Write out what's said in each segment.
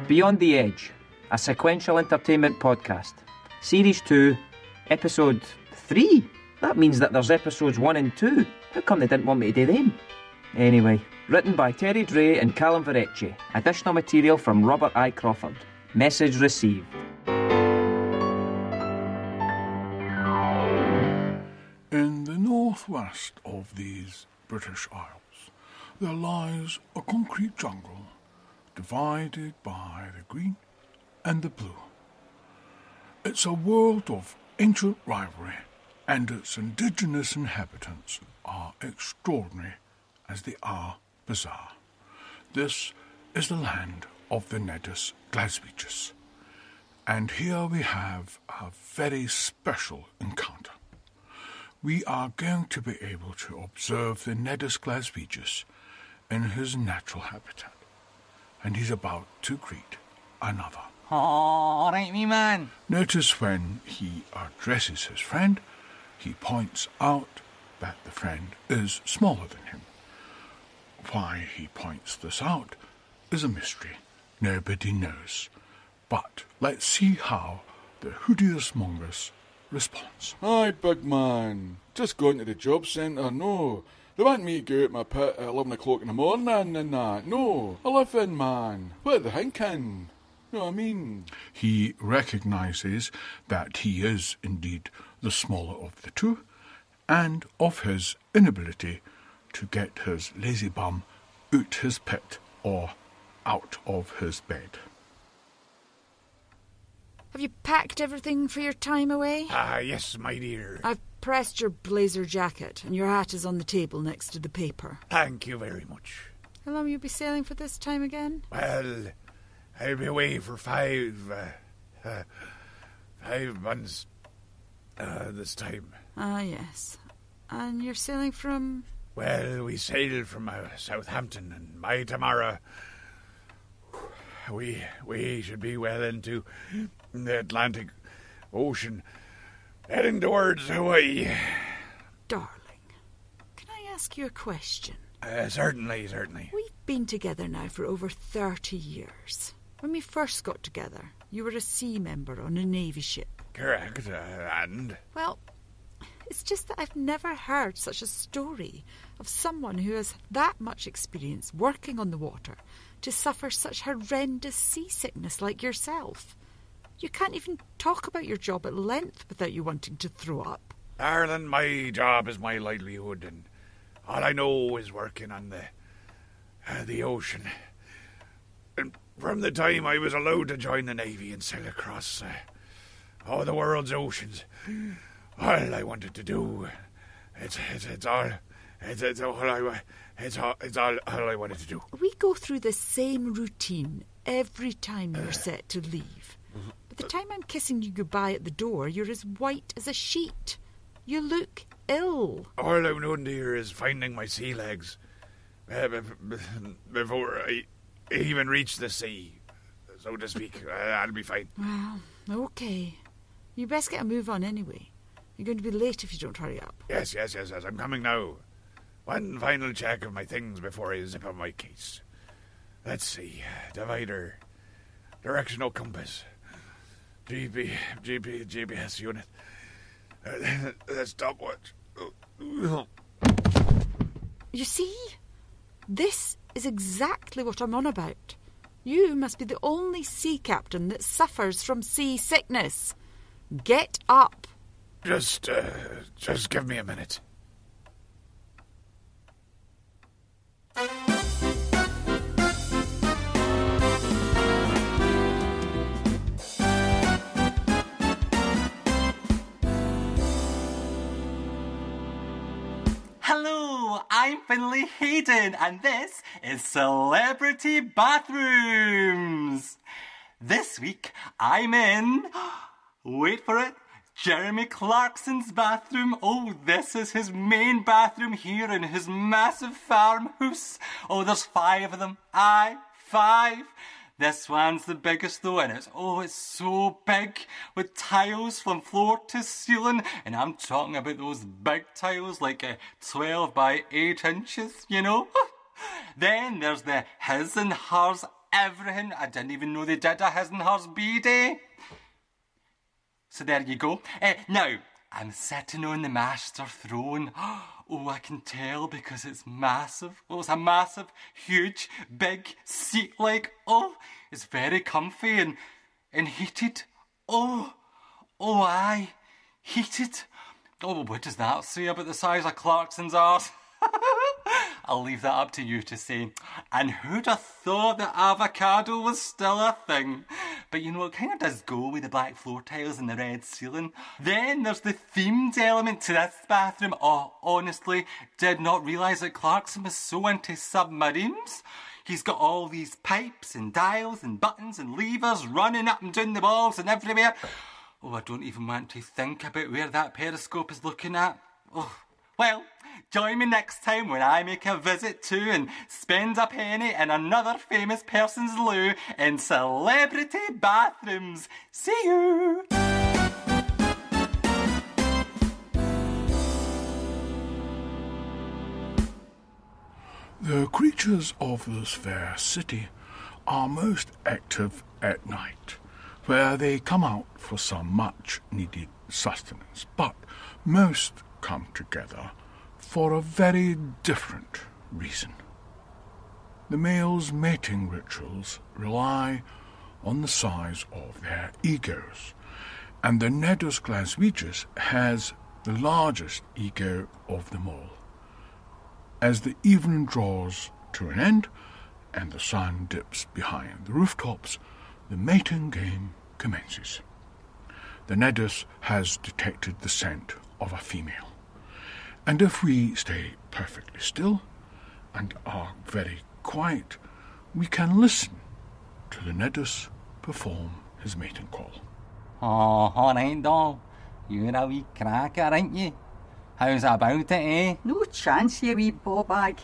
Beyond the Edge, a sequential entertainment podcast. Series 2, Episode 3? That means that there's Episodes 1 and 2. How come they didn't want me to do them? Anyway, written by Terry Dray and Calum Verrecchia. Additional material from Robert I. Crawford. Message received. In the northwest of these British Isles, there lies a concrete jungle divided by the green and the blue. It's a world of ancient rivalry, and its indigenous inhabitants are extraordinary as they are bizarre. This is the land of the Nedus Glaswegius, and here we have a very special encounter. We are going to be able to observe the Nedus Glaswegius in his natural habitat, and he's about to greet another. All right, me man. Notice when he addresses his friend, he points out that the friend is smaller than him. Why he points this out is a mystery. Nobody knows. But let's see how the hoodiest mongoose responds. Hi, big man. Just going to the job centre, no. They want me to go out my pit at 11 o'clock in the morning and that. No, I live in, man. What are they thinking? You know what I mean? He recognises that he is indeed the smaller of the two, and of his inability to get his lazy bum out his pit or out of his bed. Have you packed everything for your time away? Yes, my dear. I've pressed your blazer jacket, and your hat is on the table next to the paper. Thank you very much. How long will you be sailing for this time again? Well, I'll be away for 5 months this time. Ah, yes. And you're sailing from? Well, we sailed from Southampton, and by tomorrow we should be well into the Atlantic Ocean, heading towards Hawaii. Darling, can I ask you a question? Certainly. We've been together now for over 30 years. When we first got together, you were a sea member on a Navy ship. Correct, and? Well, it's just that I've never heard such a story of someone who has that much experience working on the water to suffer such horrendous seasickness like yourself. You can't even talk about your job at length without you wanting to throw up. Darling, my job is my livelihood, and all I know is working on the ocean. And from the time I was allowed to join the Navy and sail across all the world's oceans, all I wanted to do, it's all I wanted to do. We go through the same routine every time you're set to leave. By the time I'm kissing you goodbye at the door, you're as white as a sheet. You look ill. All I'm doing here is finding my sea legs before I even reach the sea, so to speak. I'll be fine. Well, okay. You best get a move on anyway. You're going to be late if you don't hurry up. Yes, I'm coming now. One final check of my things before I zip on my case. Let's see. Divider. Directional compass. GPS unit. Stopwatch. You see? This is exactly what I'm on about. You must be the only sea captain that suffers from sea sickness. Get up. Just give me a minute. Hello, I'm Finlay Hayden, and this is Celebrity Bathrooms. This week, I'm in, wait for it, Jeremy Clarkson's bathroom. Oh, this is his main bathroom here in his massive farmhouse. Oh, there's 5 of them. Aye, 5. This one's the biggest though, and it's so big, with tiles from floor to ceiling, and I'm talking about those big tiles, like 12 by 8 inches, you know? Then there's the his and hers everything. I didn't even know they did a his and hers B-Day. So there you go. Now, I'm sitting on the master throne. Oh, I can tell because it's massive. Oh, it's a massive, huge, big seat. It's very comfy and heated. Oh, aye, heated. Oh, what does that say about the size of Clarkson's arse? I'll leave that up to you to say. And who'd have thought that avocado was still a thing? But you know, it kind of does go with the black floor tiles and the red ceiling. Then there's the themed element to this bathroom. Oh, honestly, did not realise that Clarkson was so into submarines. He's got all these pipes and dials and buttons and levers running up and down the walls and everywhere. Oh, I don't even want to think about where that periscope is looking at. Oh, well, join me next time when I make a visit to and spend a penny in another famous person's loo in celebrity bathrooms. See you! The creatures of this fair city are most active at night, where they come out for some much-needed sustenance, but most come together for a very different reason. The male's mating rituals rely on the size of their egos, and the Nedus glaswegius has the largest ego of them all. As the evening draws to an end and the sun dips behind the rooftops, the mating game commences. The Nedus has detected the scent of a female, and if we stay perfectly still and are very quiet, we can listen to the Nedus perform his mating call. Oh, all right, doll. You're a wee cracker, aren't you? How's about it, eh? No chance, you wee ball-bag.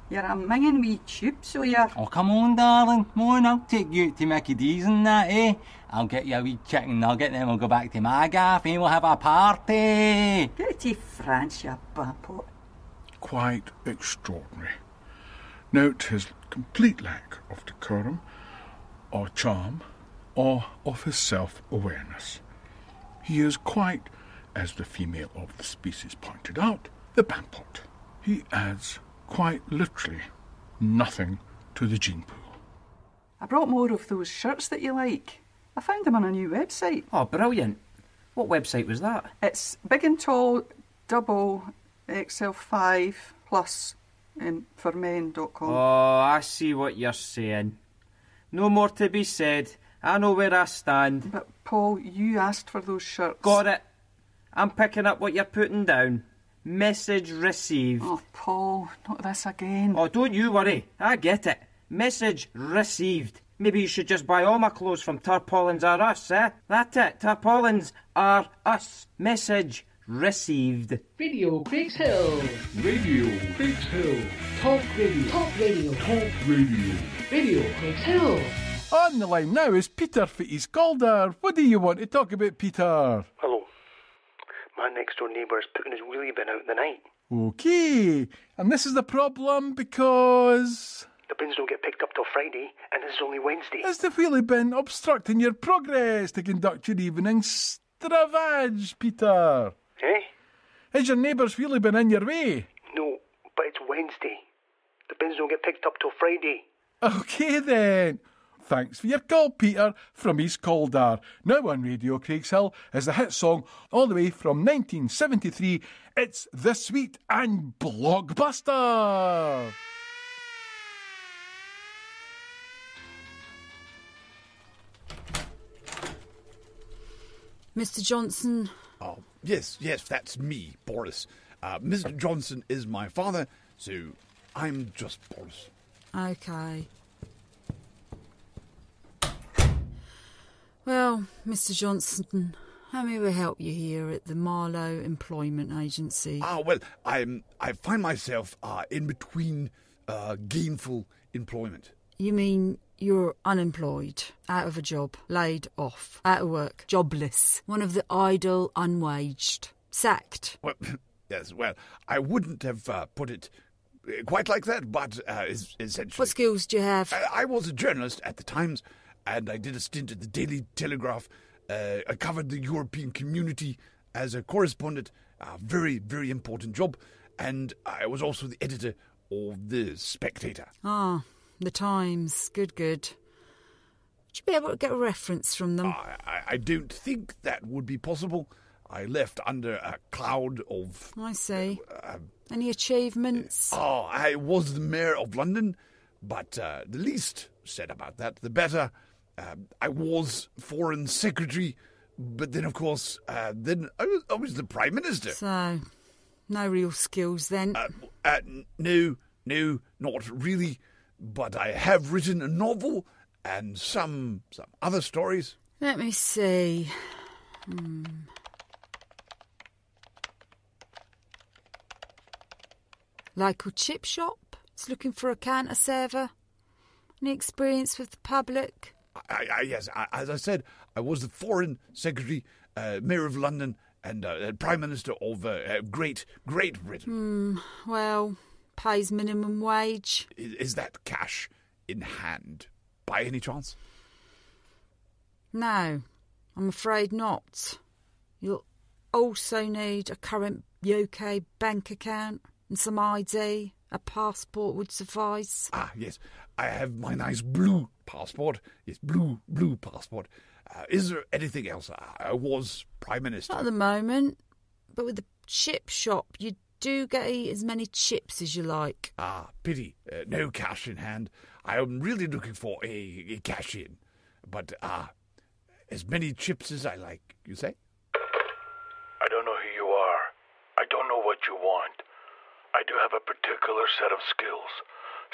You're a minging wee tube, so you're... Oh, come on, darling. Come on, I'll take you to Mickey D's and that, eh? I'll get you a wee chicken nugget, then we'll go back to my gaff, eh? We'll have a party. Get to France, you bampot. Quite extraordinary. Note his complete lack of decorum, or charm, or of his self-awareness. He is quite, as the female of the species pointed out, the bampot. He adds, quite literally, nothing to the gene pool. I brought more of those shirts that you like. I found them on a new website. Oh, brilliant. What website was that? It's big and tall, double XL5 plus for men.com. Oh, I see what you're saying. No more to be said. I know where I stand. But, Paul, you asked for those shirts. Got it. I'm picking up what you're putting down. Message received. Oh, Paul, not this again. Oh, don't you worry. I get it. Message received. Maybe you should just buy all my clothes from Tarpaulins Are Us, eh? That's it. Tarpaulins Are Us. Message received. Radio Craigs Hill. Radio Craigs Hill. Talk radio. Talk radio. Talk radio. Radio Craigs Hill. On the line now is Peter for East Calder. What do you want to talk about, Peter? Hello. My next door neighbour is putting his wheelie bin out in the night. OK. And this is the problem because... The bins don't get picked up till Friday, and this is only Wednesday. Is the wheelie bin obstructing your progress to conduct your evening stravage, Peter? Eh? Is your neighbour's wheelie bin in your way? No, but it's Wednesday. The bins don't get picked up till Friday. OK then. Thanks for your call, Peter, from East Calder. Now on Radio Craigs Hill is the hit song all the way from 1973. It's The Sweet and Blockbuster. Mr. Johnson. Oh, yes, that's me, Boris. Mr. Johnson is my father, so I'm just Boris. OK. Well, Mr. Johnson, how may we help you here at the Marlow Employment Agency? Well, I find myself in between gainful employment. You mean you're unemployed, out of a job, laid off, out of work, jobless, one of the idle, unwaged, sacked? Well, yes, well, I wouldn't have put it quite like that, but essentially... What skills do you have? I was a journalist at the Times, and I did a stint at the Daily Telegraph. I covered the European community as a correspondent, a very, very important job, and I was also the editor of The Spectator. Ah, the Times. Good. Would you be able to get a reference from them? I don't think that would be possible. I left under a cloud of... I see. Any achievements? I was the Mayor of London, but the least said about that, the better. I was Foreign Secretary, but then, of course, then I was the Prime Minister. So, no real skills then? No, not really. But I have written a novel and some other stories. Let me see. Local chip shop. It's looking for a counter server. Any experience with the public? Yes, as I said, I was the Foreign Secretary, Mayor of London, and Prime Minister of Great Britain. Well, pays minimum wage. Is that cash in hand, by any chance? No, I'm afraid not. You'll also need a current UK bank account and some ID. A passport would suffice. Yes. I have my nice blue passport. Yes, blue passport. Is there anything else? I was Prime Minister. Not at the moment. But with the chip shop, you do get as many chips as you like. Pity. No cash in hand. I am really looking for a cash in. But, as many chips as I like, you say? I don't know who you are. I don't know what you want. I do have a particular set of skills.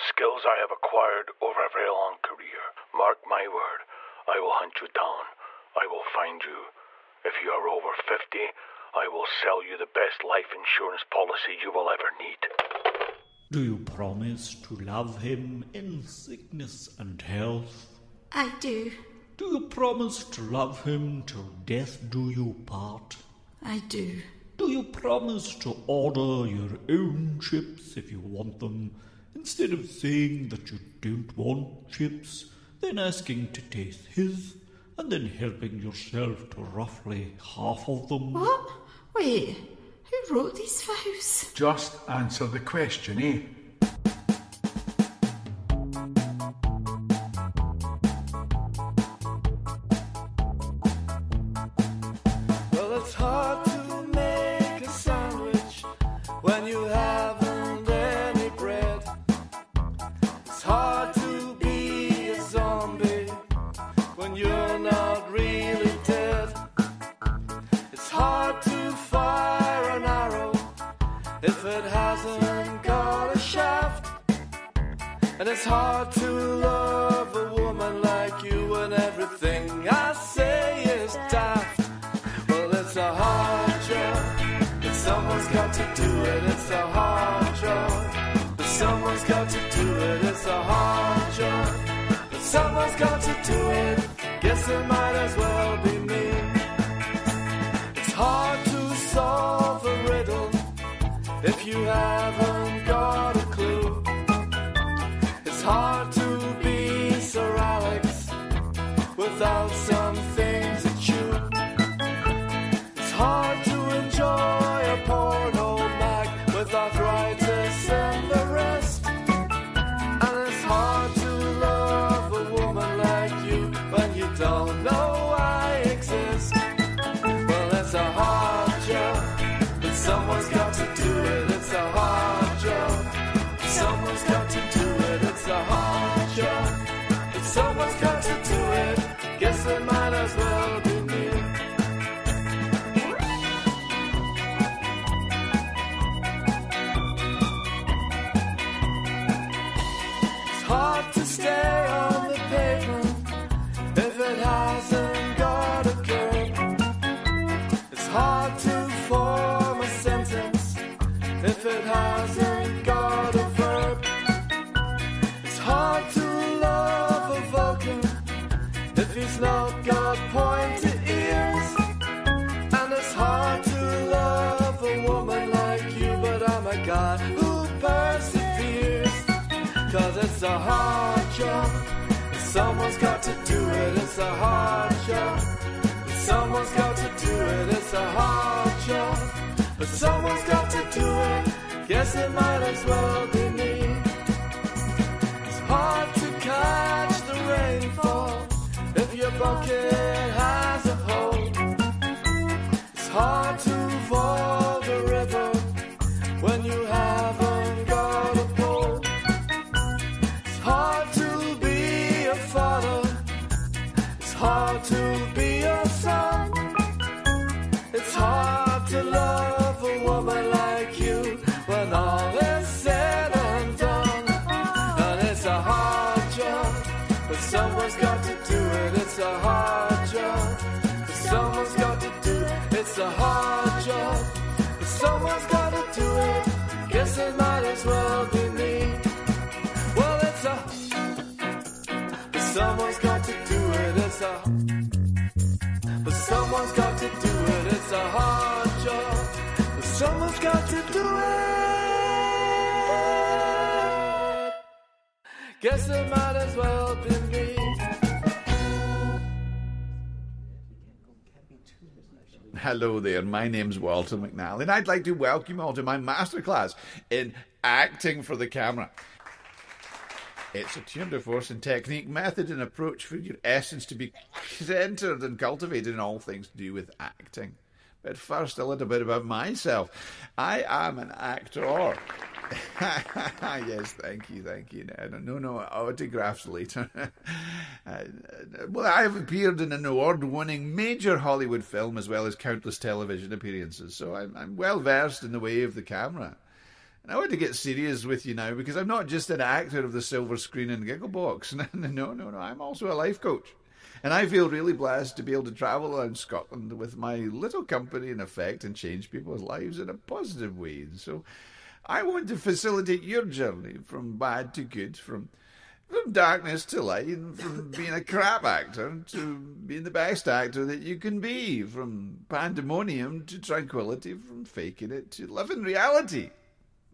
Skills I have acquired over a very long career. Mark my word, I will hunt you down. I will find you. If you are over 50, I will sell you the best life insurance policy you will ever need. Do you promise to love him in sickness and health? I do. Do you promise to love him till death do you part? I do. Do you promise to order your own chips if you want them, instead of saying that you don't want chips, then asking to taste his, and then helping yourself to roughly half of them? What? Wait, who wrote these vows? Just answer the question, eh? Well, it's hard to make a sandwich when you haven't any bread. It's hard to be a zombie when you're not really dead. It's hard to fire an arrow if it hasn't got a shaft. And it's hard to love a woman like you when everything I say is daft. Well, it's a hard job, but someone's got to do it. It's a hard job, but someone's got to do it. It's a hard job, but someone's got to do it. Guess it might as well be me. It's hard to solve a riddle if you haven't got a clue. It's hard to be Sir Alex without something to chew. It's hard to enjoy a porno mag with arthritis and the rest. And it's hard to love a woman like you when you don't know I exist. Well, it's a hard job, but someone's got to do it. It's a hard someone's got to do it, it's a hard job. But someone's got to do it, it's a hard job. But someone's got to do it, guess it might as well be me. It's hard to catch the rainfall if your bucket has a hole. It's hard to fall the river when you haven't got a pole. It's hard to be a father, it's hard to be a son. It's hard to love a woman like you when all is said and done. And it's a hard job, but someone's got to do it. It's a hard job, but someone's got to do it. It's a hard job, but someone's got to do it. Guess it might as well be me. Well, it's a, but someone's got to do it. It's a, but someone's got to do it. It's a hard job, but someone's got to do it. Guess it might as well be me. Hello there, my name's Walter McNally, and I'd like to welcome you all to my masterclass in acting for the camera. It's a tour de force in technique, method and approach for your essence to be centred and cultivated in all things to do with acting. But first, a little bit about myself. I am an actor. Yes, thank you. No, autographs later. Well, I have appeared in an award-winning major Hollywood film as well as countless television appearances, so I'm well versed in the way of the camera. And I want to get serious with you now because I'm not just an actor of the silver screen and giggle box. No, I'm also a life coach. And I feel really blessed to be able to travel around Scotland with my little company in effect and change people's lives in a positive way. So I want to facilitate your journey from bad to good, from darkness to light, and from being a crap actor to being the best actor that you can be, from pandemonium to tranquility, from faking it to living reality.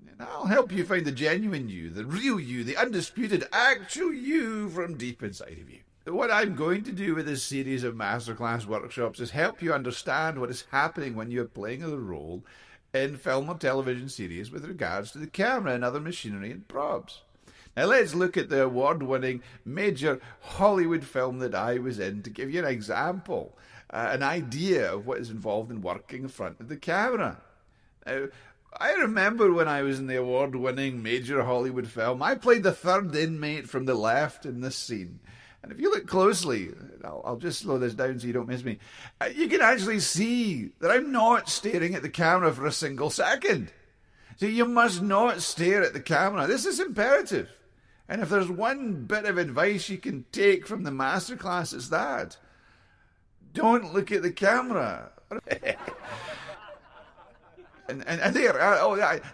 And I'll help you find the genuine you, the real you, the undisputed actual you from deep inside of you. What I'm going to do with this series of masterclass workshops is help you understand what is happening when you're playing a role in film or television series with regards to the camera and other machinery and props. Now let's look at the award-winning major Hollywood film that I was in to give you an example, an idea of what is involved in working in front of the camera. Now, I remember when I was in the award-winning major Hollywood film, I played the third inmate from the left in this scene. And if you look closely, I'll just slow this down so you don't miss me, you can actually see that I'm not staring at the camera for a single second. So you must not stare at the camera. This is imperative. And if there's one bit of advice you can take from the masterclass, it's that. Don't look at the camera. and there,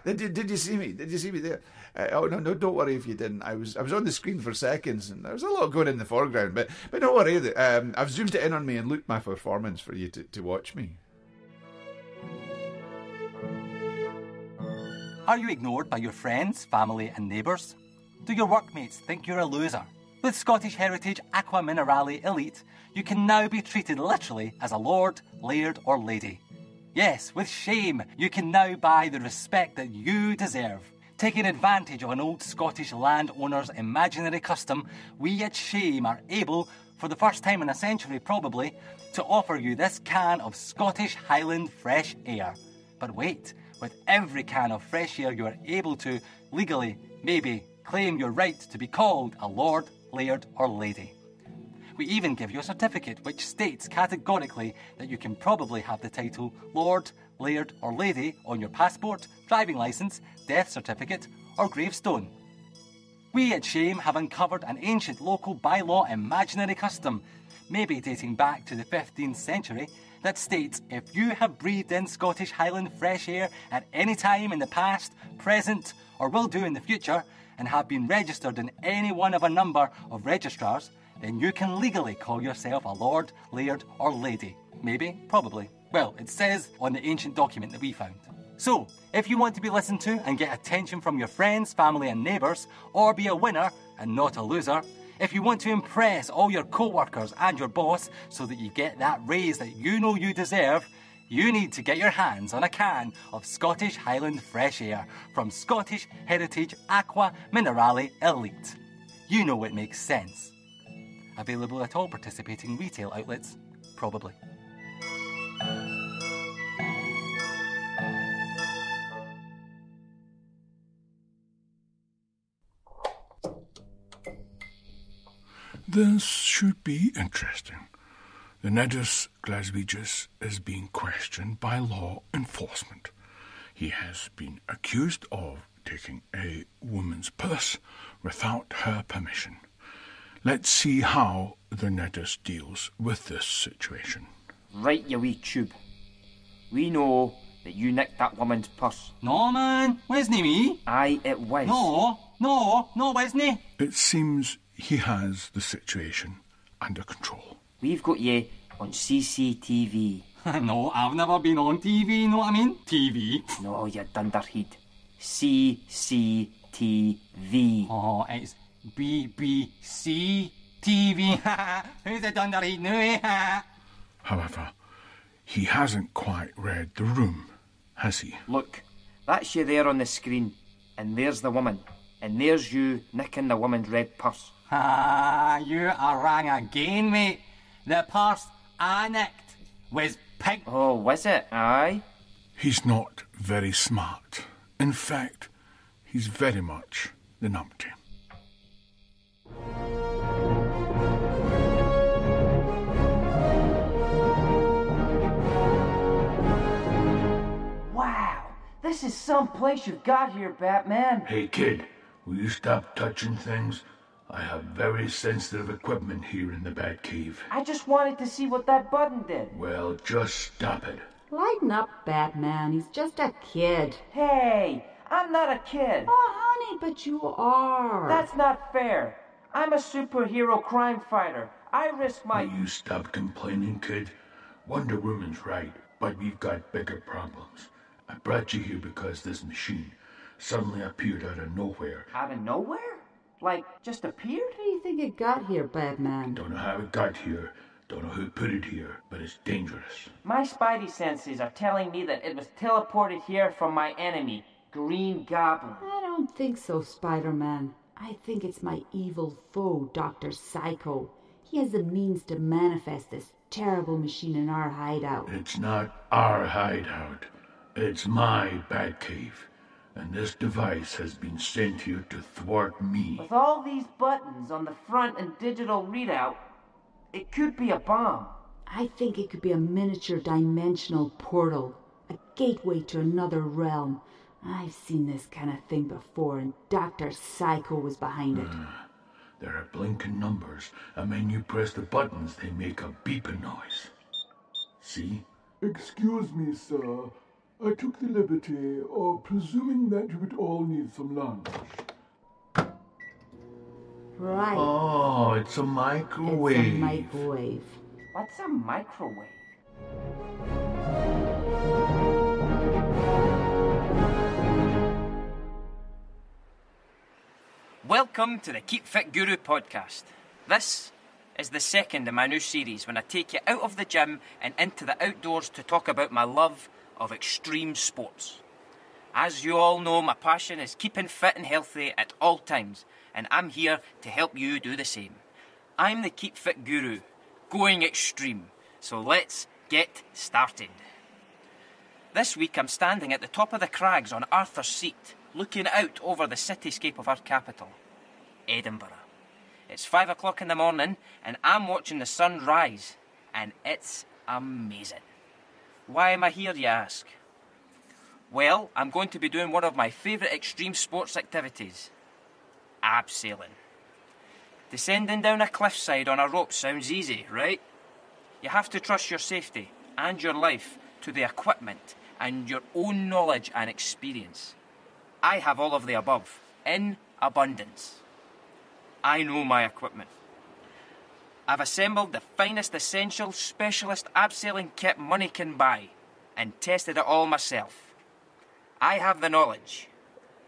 did you see me? Did you see me there? No, don't worry if you didn't. I was on the screen for seconds, and there was a lot going in the foreground. But don't worry, I've zoomed it in on me and looped my performance for you to watch me. Are you ignored by your friends, family and neighbours? Do your workmates think you're a loser? With Scottish Heritage Aqua Minerale Elite, you can now be treated literally as a lord, laird or lady. Yes, with shame, you can now buy the respect that you deserve. Taking advantage of an old Scottish landowner's imaginary custom, we at Shame are able, for the first time in a century probably, to offer you this can of Scottish Highland fresh air. But wait, with every can of fresh air you are able to, legally, maybe, claim your right to be called a lord, laird or lady. We even give you a certificate which states categorically that you can probably have the title Lord, Laird or Lady on your passport, driving licence, death certificate or gravestone. We at Shame have uncovered an ancient local bylaw imaginary custom, maybe dating back to the 15th century, that states if you have breathed in Scottish Highland fresh air at any time in the past, present or will do in the future, and have been registered in any one of a number of registrars, then you can legally call yourself a lord, laird or lady. Maybe, probably. Well, it says on the ancient document that we found. So, if you want to be listened to and get attention from your friends, family and neighbours, or be a winner and not a loser, If you want to impress all your co-workers and your boss so that you get that raise that you know you deserve, you need to get your hands on a can of Scottish Highland fresh air from Scottish Heritage Aqua Minerale Elite. You know it makes sense. Available at all participating retail outlets, probably. This should be interesting. The Nedus Glaswegius is being questioned by law enforcement. He has been accused of taking a woman's purse without her permission. Let's see how the Nedus deals with this situation. Right, you wee tube. We know that you nicked that woman's purse. No, man, wasn't me? Aye, it was. No, wasn't he? It seems he has the situation under control. We've got you on CCTV. No, I've never been on TV, know what I mean? TV. No, you dunderhead. CCTV. Oh, it's BBC TV. Who's the dunderhead now? However, he hasn't quite read the room, has he? Look, that's you there on the screen, and there's the woman, and there's you nicking the woman's red purse. You are wrong again, mate. The purse I nicked was pink. Oh, was it? Aye. He's not very smart. In fact, he's very much the numpty. Wow, this is some place you've got here, Batman. Hey kid, will you stop touching things? I have very sensitive equipment here in the Batcave. I just wanted to see what that button did. Well, just stop it. Lighten up, Batman. He's just a kid. Hey, I'm not a kid. Oh, honey, but you are. That's not fair. I'm a superhero crime fighter. I risk my... Will you stop complaining, kid? Wonder Woman's right, but we've got bigger problems. I brought you here because this machine suddenly appeared out of nowhere. Out of nowhere? Like, just appeared? How do you think it got here, Batman? Don't know how it got here, don't know who put it here, but it's dangerous. My spidey senses are telling me that it was teleported here from my enemy, Green Goblin. I don't think so, Spider-Man. I think it's my evil foe, Dr. Psycho. He has the means to manifest this terrible machine in our hideout. It's not our hideout. It's my Batcave. And this device has been sent here to thwart me. With all these buttons on the front and digital readout, it could be a bomb. I think it could be a miniature dimensional portal, a gateway to another realm. I've seen this kind of thing before, and Dr. Psycho was behind it. There are blinking numbers, and when you press the buttons, they make a beeping noise. See? Excuse me, sir. I took the liberty of presuming that you would all need some lunch. Right. Oh, it's a microwave. It's a microwave. What's a microwave? Welcome to the Keep Fit Guru podcast. This is the second in my new series when I take you out of the gym and into the outdoors to talk about my love of extreme sports. As you all know, my passion is keeping fit and healthy at all times, and I'm here to help you do the same. I'm the Keep Fit Guru, going extreme, so let's get started. This week I'm standing at the top of the crags on Arthur's Seat, looking out over the cityscape of our capital, Edinburgh. It's 5 o'clock in the morning, and I'm watching the sun rise, and it's amazing. Why am I here, you ask? Well, I'm going to be doing one of my favourite extreme sports activities, abseiling. Descending down a cliffside on a rope sounds easy, right? You have to trust your safety and your life to the equipment and your own knowledge and experience. I have all of the above, in abundance. I know my equipment. I've assembled the finest essential specialist abseiling kit money can buy and tested it all myself. I have the knowledge.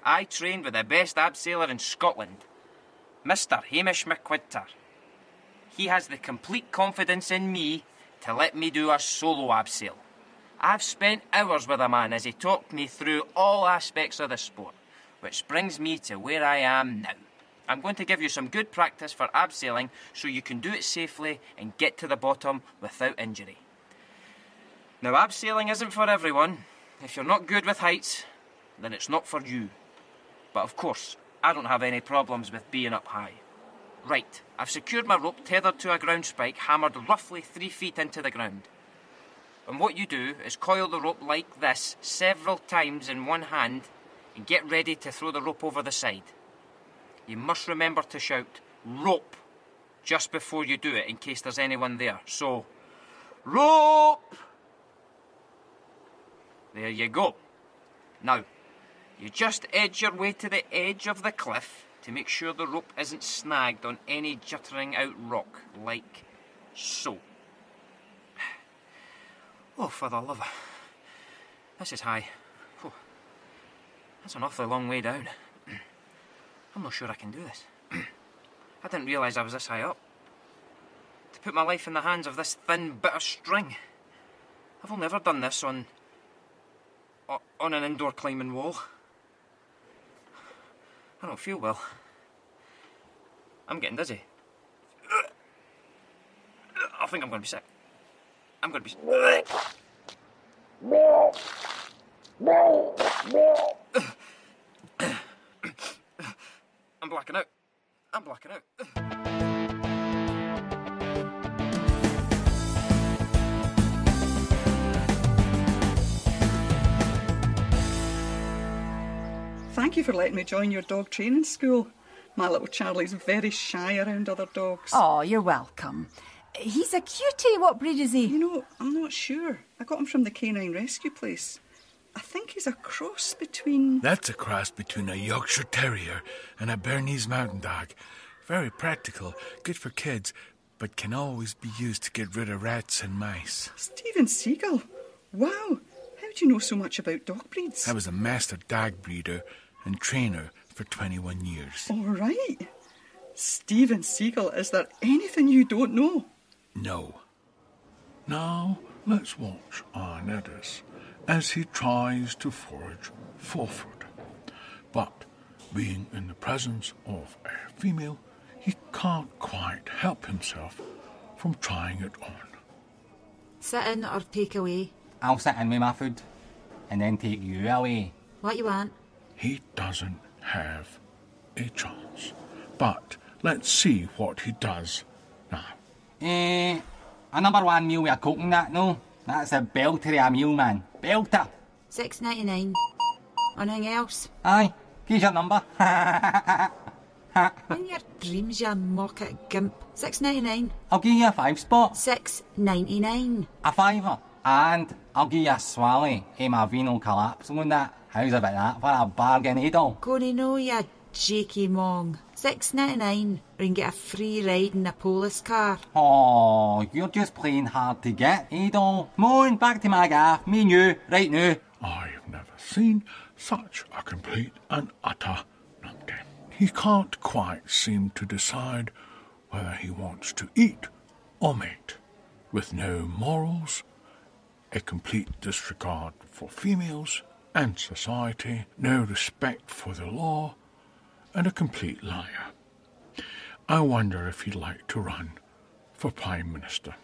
I trained with the best abseiler in Scotland. Mr. Hamish McQuinter. He has the complete confidence in me to let me do a solo abseil. I've spent hours with a man as he talked me through all aspects of the sport, which brings me to where I am now. I'm going to give you some good practice for abseiling so you can do it safely and get to the bottom without injury. Now, abseiling isn't for everyone. If you're not good with heights, then it's not for you. But of course, I don't have any problems with being up high. Right, I've secured my rope tethered to a ground spike hammered roughly 3 feet into the ground. And what you do is coil the rope like this several times in one hand and get ready to throw the rope over the side. You must remember to shout, "Rope," just before you do it in case there's anyone there. So, rope! There you go. Now, you just edge your way to the edge of the cliff to make sure the rope isn't snagged on any juttering out rock, like so. Oh, for the love of... This is high. Oh, that's an awfully long way down. I'm not sure I can do this. I didn't realise I was this high up. To put my life in the hands of this thin bit of string. I've only ever done this on an indoor climbing wall. I don't feel well. I'm getting dizzy. I think I'm going to be sick. I'm going to be sick. I'm blacking out. I'm blacking out. Thank you for letting me join your dog training school. My little Charlie's very shy around other dogs. Oh, you're welcome. He's a cutie. What breed is he? You know, I'm not sure. I got him from the canine rescue place. I think he's a cross between... That's a cross between a Yorkshire Terrier and a Bernese Mountain Dog. Very practical, good for kids, but can always be used to get rid of rats and mice. Stephen Seagull. Wow. How do you know so much about dog breeds? I was a master dog breeder and trainer for 21 years. All right. Stephen Seagull, is there anything you don't know? No. Now, let's watch our Neddis as he tries to forage forward. But, being in the presence of a female, he can't quite help himself from trying it on. Sit in or take away? I'll sit in with my food and then take you away. What you want? He doesn't have a chance. But let's see what he does now. A number one meal with a cooking that, no? That's a belter of a meal, man. Belter. $6.99. Anything else? Aye. Here's your number. In your dreams, you mock-it gimp. $6.99. I'll give you a 5-spot. $6.99. A fiver. And I'll give you a swally. My venal collapse on that. How's about that for a bargain, doll? Gonna know you, Jakey Mong. $6.99, or you can get a free ride in a police car. Oh, you're just plain hard to get, doll. Come on, back to my gaff. Me and you, right now. I've never seen such a complete and utter numpty. He can't quite seem to decide whether he wants to eat or mate. With no morals, a complete disregard for females and society, no respect for the law, and a complete liar. I wonder if he'd like to run for Prime Minister.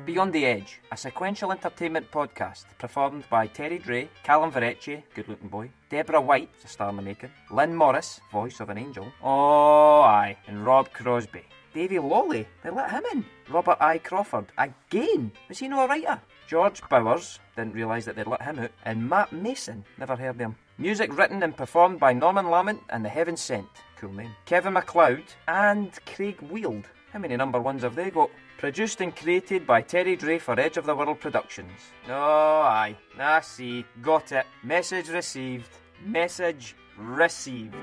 Beyond the Edge, a sequential entertainment podcast performed by Terry Dray, Calum Verrecchia, good-looking boy, Deborah Whyte, a star in the making, Lynne Morris, voice of an angel, oh aye, and Rob Crosbie. Davie Lawlie, they let him in. Robert I. Crawford, again. Was he no a writer? George Bowers, didn't realise that they'd let him out. And Matt Mason, never heard of him. Music written and performed by Norman Lamont and the Heaven Sent, cool name. Kevin Macleod and Craig Weild. How many number ones have they got? Produced and created by Terry Dray for Edge of the World Productions. Oh aye, I see, got it. Message received. Message received.